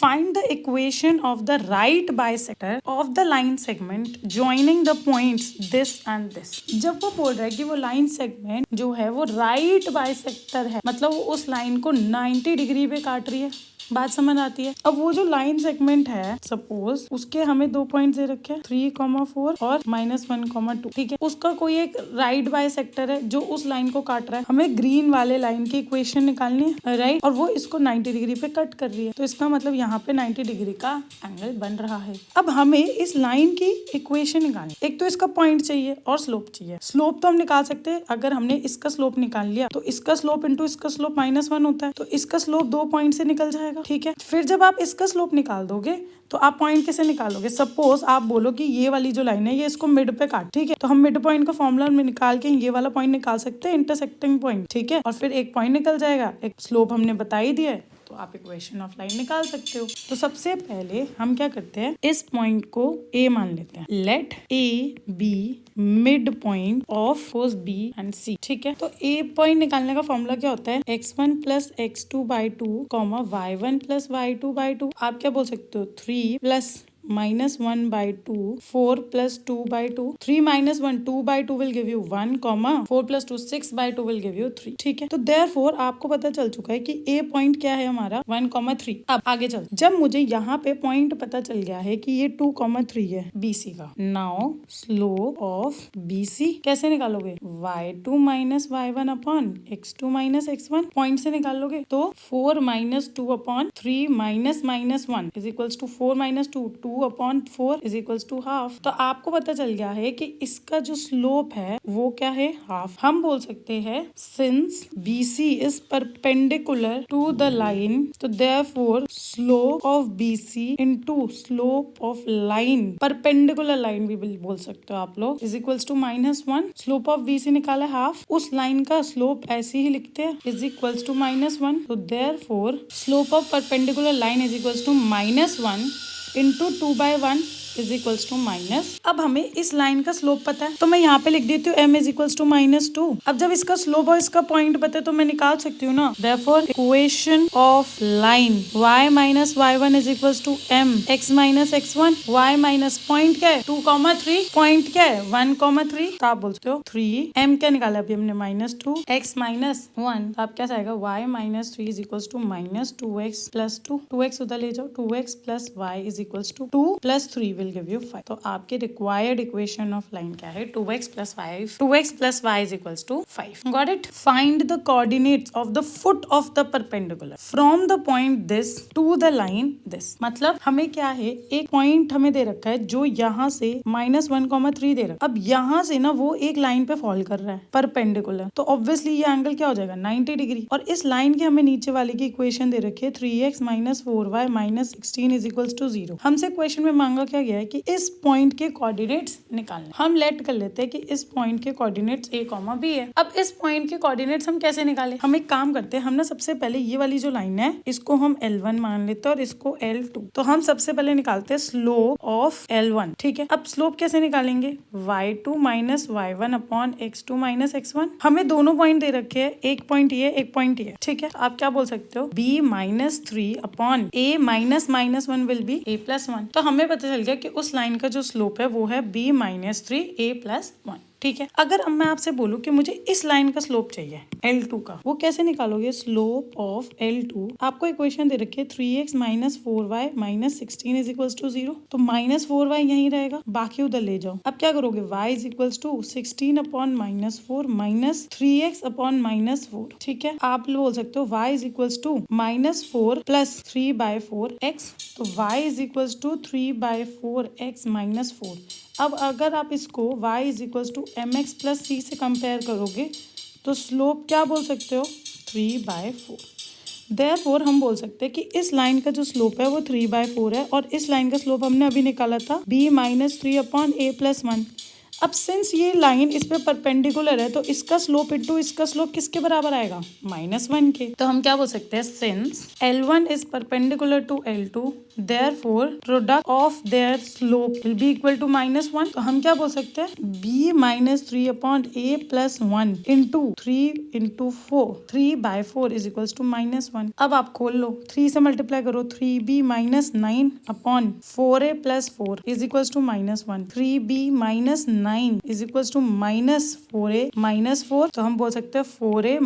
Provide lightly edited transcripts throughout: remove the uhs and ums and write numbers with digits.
Find the equation of the right bisector of the line segment joining the points this and this. जब वो बोल रहा है कि वो लाइन सेगमेंट जो है वो राइट बाइसेक्टर है, मतलब वो उस लाइन को 90 डिग्री पे काट रही है। बात समझ आती है। अब वो जो लाइन सेगमेंट है, सपोज उसके हमें 2 पॉइंट दे रखे हैं 3,4 और -1,2। ठीक है, उसका कोई एक राइट बाइसेक्टर है जो उस लाइन को काट रहा है। हमें ग्रीन वाले लाइन की इक्वेशन निकालनी है, राइट। और वो इसको 90 डिग्री पे कट कर रही है, तो इसका मतलब यहाँ पे 90 डिग्री का एंगल बन रहा है। अब हमें इस लाइन की इक्वेशन निकालनी, एक तो इसका पॉइंट चाहिए और स्लोप चाहिए। स्लोप तो हम निकाल सकते हैं, अगर हमने इसका स्लोप निकाल लिया तो इसका स्लोप इंटू इसका स्लोप -1 होता है, तो इसका स्लोप 2 पॉइंट से निकल जाएगा। ठीक है, फिर जब आप इसका स्लोप निकाल दोगे तो आप पॉइंट कैसे निकालोगे। सपोज आप बोलो कि ये वाली जो लाइन है ये इसको मिड पे काट, ठीक है, तो हम मिड पॉइंट का फॉर्मूला में निकाल के ये वाला पॉइंट निकाल सकते हैं, इंटरसेक्टिंग पॉइंट। ठीक है, और फिर एक पॉइंट निकल जाएगा, एक स्लोप हमने बता ही दिया है, तो आप इक्वेशन ऑफ लाइन निकाल सकते हो। तो सबसे पहले हम क्या करते हैं, इस पॉइंट को ए मान लेते हैं। Let A be midpoint of both B and C. ठीक है, तो ए पॉइंट निकालने का फॉर्मूला क्या होता है, x1 plus x2/2 y1 plus y2/2। आप क्या बोल सकते हो, 3 plus -1/2, 4 plus 2/2, 3 - 1 2/2 will give you 1, 4 plus 2 6/2 will give you 3। ठीक है, तो देयरफॉर आपको पता चल चुका है कि ए पॉइंट क्या है हमारा 1,3। अब आगे चल, जब मुझे यहाँ पे पॉइंट पता चल गया है कि ये 2,3 है BC का, नाउ स्लोप ऑफ BC कैसे निकालोगे, y2 - y1 upon x2 - x1 point से निकालोगे, तो 4 - 2 upon 3 -1 is equals to 4 - 2 2/4 is equals to half. तो आपको पता चल गया है कि इसका जो स्लोप है वो क्या है, हाफ। हम बोल सकते हैं since BC is perpendicular to the line, तो therefore slope of BC into slope of line, perpendicular line भी बोल सकते हो आप लोग, is equals to -1। Slope of BC निकाला हाफ, उस लाइन का स्लोप ऐसे ही लिखते हैं, इज इक्वल्स टू -1। तो therefore slope of perpendicular line is equals to -1 into 2/1 is equals to minus. अब हमें इस लाइन का स्लोप पता है, तो मैं यहाँ पे लिख देती हूँ m इज इक्वल्स टू -2। अब जब इसका स्लोप और इसका पॉइंट पता है तो मैं निकाल सकती हूँ ना। Therefore equation of line y - y1 is equals to m, x - x1, y minus point क्या है 2,3, पॉइंट क्या है 1,3, तो आप बोलते हो 3, m क्या निकाला अभी हमने -2, x -1, तो आप क्या आएगा y - 3 is equals to -2x plus 2, 2x उधर ले जाओ, 2x plus y is equals to 2 plus 3 will give you 5। तो आपके रिक्वायर्ड इक्वेशन ऑफ लाइन क्या है, 2x plus y is equals to 5। Got it? Find the coordinates of the foot of the perpendicular from the point this to the line this। मतलब हमें क्या है, एक point हमें दे रखा है जो यहाँ से -1,3 दे रखा है। अब यहाँ से ना वो एक लाइन पे फॉल कर रहा है परपेंडिकुलर, तो ऑब्वियसली ये एंगल क्या हो जाएगा 90 डिग्री। और इस लाइन की हमें नीचे वाले की इक्वेशन दे रखी है 3x - 4y - 16 is equals to 0। हमसे क्वेश्चन में मांगा क्या गया है कि इस पॉइंट के कोऑर्डिनेट्स निकालने। हम लेट कर लेते हैं कि इस पॉइंट के कोऑर्डिनेट्स a, b है। अब इस पॉइंट के कोऑर्डिनेट्स हम कैसे निकालें, हम एक काम करते हैं, हम ना सबसे पहले ये वाली जो लाइन है इसको हम L1 मान लेते हैं और इसको L2। तो हम सबसे पहले निकालते हैं स्लोप ऑफ L1। ठीक है, अब स्लोप कैसे निकालेंगे, y2 - y1 upon x2 - x1। हमें दोनों पॉइंट दे रखे हैं, एक पॉइंट ये एक पॉइंट ये। ठीक है, आप क्या बोल सकते हो, b - 3 upon a -1 will be a + 1। तो हमें पता चल गया कि उस लाइन का जो स्लोप है वो है b - 3 a + 1। ठीक है, अगर अब मैं आपसे बोलूं कि मुझे इस लाइन का स्लोप चाहिए L2 का, वो कैसे निकालोगे, स्लोप ऑफ L2 आपको इक्वेशन दे रखी है 3x - 4y - 16 is equals to 0। तो -4y यहीं रहेगा, बाकी उधर ले जाओ। अब क्या करोगे, y is equals to 16 upon -4 minus 3x upon -4। ठीक है, आप बोल सकते हो y is equals to -4 plus 3/4x। तो y is equals to 3/4x - 4। अब अगर आप इसको y is equals to mx plus c से कंपेयर करोगे तो स्लोप क्या बोल सकते हो, 3/4। देयरफॉर हम बोल सकते हैं कि इस लाइन का जो स्लोप है वो 3/4 है और इस लाइन का स्लोप हमने अभी निकाला था b - 3 अपॉन a + 1। अब सिंस ये लाइन इस पे परपेंडिकुलर है तो इसका स्लोप इनटू इसका स्लोप किसके बराबर आएगा, -1 के। तो हम क्या बोल सकते हैं, since L1 is perpendicular to L2 therefore product of their slope will be equal to -1। तो हम क्या बोल सकते हैं, b minus 3 upon a plus 1 into 3 into 4 3/4 is equals to -1। अब आप खोल लो, 3 से मल्टीप्लाई करो, 3b minus 9 upon 4a plus 4 is equals to -1। 3b minus 9 is equals to -4a minus 4। तो हम बोल सकते हैं 4a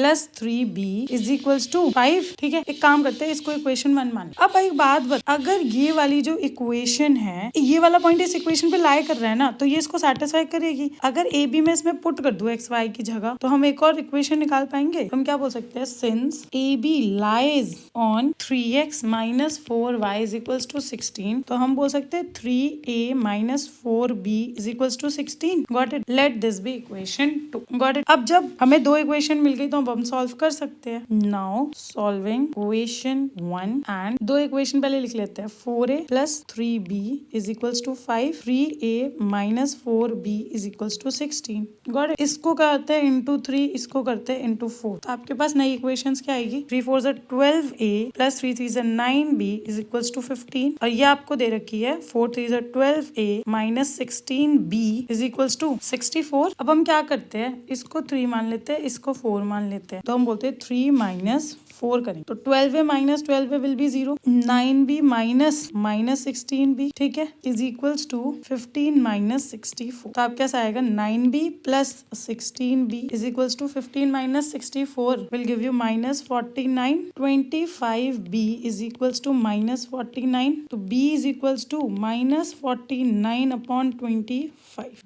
plus 3b is equals to 5। ठीक है, एक काम करते हैं, इसको इक्वेशन 1 मान। अब एक बात अगर ये वाली जो इक्वेशन है, ये वाला पॉइंट इस इक्वेशन पे लाई कर रहा है ना, तो ये इसको सेटिस्फाई करेगी। अगर ए बी में इसमें पुट कर दूं एक्स वाई की जगह, तो हम एक और इक्वेशन निकाल पाएंगे। हम क्या बोल सकते हैं, since A B lies on 3x minus 4y is equals to 16। तो हम बोल सकते हैं 3a minus 4b is equals to 16। Got it? Let this be equation 2। Got it? अब जब हमें दो इक्वेशन मिल गई तो अब हम सॉल्व कर सकते हैं। Now solving equation 1 and दो इक्वेशन पहले लिख लेते हैं। 4a plus 3b is equals to 5, 3a minus 4b is equals to 16। Got it? इसको करते हैं into 3, इसको करते हैं into 4। तो आपके पास नई इक्वेशंस क्या आएगी, 3 4 से 12a plus 3 3 से 9b is equals to 15। और ये आपको दे रखी है 4 3 से 12a minus 16b is equals to 64। अब हम क्या करते हैं, इसको 3 मान लेते हैं, इसको 4 मान लेते हैं। तो हम बोलते हैं 3 minus 4 करें तो 12a minus 12a will be 0, 9b minus 16b, ठीक है, is equals to 15 minus 64। तो आप कैसा आएगा, 9b plus 16b is equals to 15 minus 64 will give you minus 49। 25b is equals to minus 49। तो b is equals to minus 49 upon 25।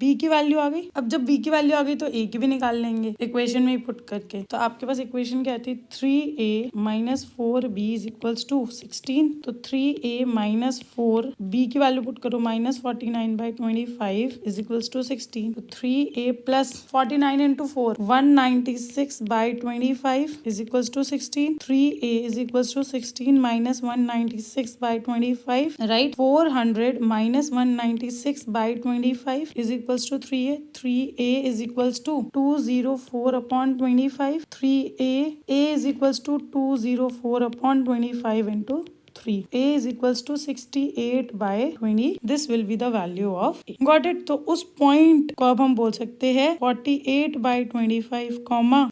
b की value आ गई। अब जब b की वैल्यू आ गई तो a की भी निकाल लेंगे इक्वेशन में ही पुट करके। तो आपके पास इक्वेशन क्या थी, 3a minus 4b is equals to 16। तो 3a minus 4b की वैल्यू पुट करो, minus 49 by 25 is equals to 16। तो 3a plus 49 into 4 196 by 25 is equals to 16। 3a is equals to 16 minus 196 by 25, right? 400 minus 196 by 25 is equals to 3a। 3a is equals to 204 upon 25। 3a is equals to 204 upon 25 into 3। a is equals to 68 by 20। This will be the value of a। Got it? तो उस point को अब हम बोल सकते हैं 48 by 25,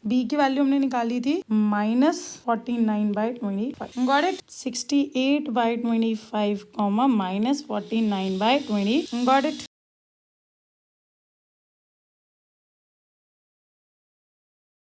b की value हमने निकाली थी -49 by 25। Got it? 68 by 25, -49 by 20। Got it?